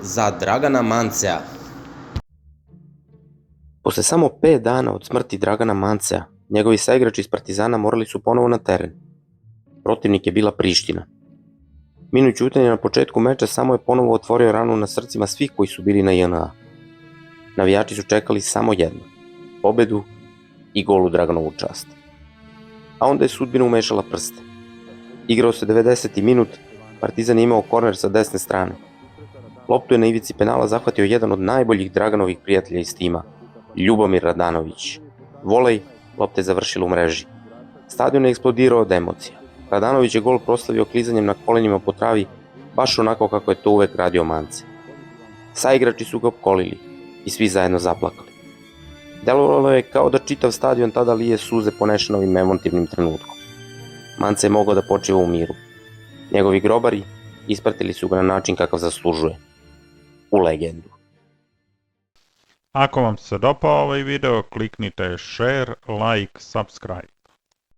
za Dragana Mancea. Posle samo 5 dana od smrti Dragana Mancea, njegovi saigrači iz Partizana morali su ponovo na teren. Protivnik je bila Priština. Minut ćutanja na početku meča samo je ponovo otvorio ranu na srcima svih koji su bili na JNA. Navijači su čekali samo jedno, pobedu i gol u Draganovu čast. A onda je sudbina umešala prste. Igrao se 90. minut, Partizan je imao korner sa desne strane. Loptu je na ivici penala zahvatio jedan od najboljih Draganovih prijatelja iz tima, Ljubomir Radanović. Volej, lopta je završila u mreži. Stadion je eksplodirao od emocija. Radanović je gol proslavio klizanjem na kolenima po travi, baš onako kako je to uvek radio Mance. Saigrači su ga opkolili i svi zajedno zaplakali. Delovalo je kao da čitav stadion tada lije suze ponešen ovim emotivnim trenutkom. Mance je mogao da počiva u miru. Njegovi grobari ispratili su ga na način kakav zaslužuje. U legendu. Ako vam se dopao ovaj video, kliknite share, like, subscribe.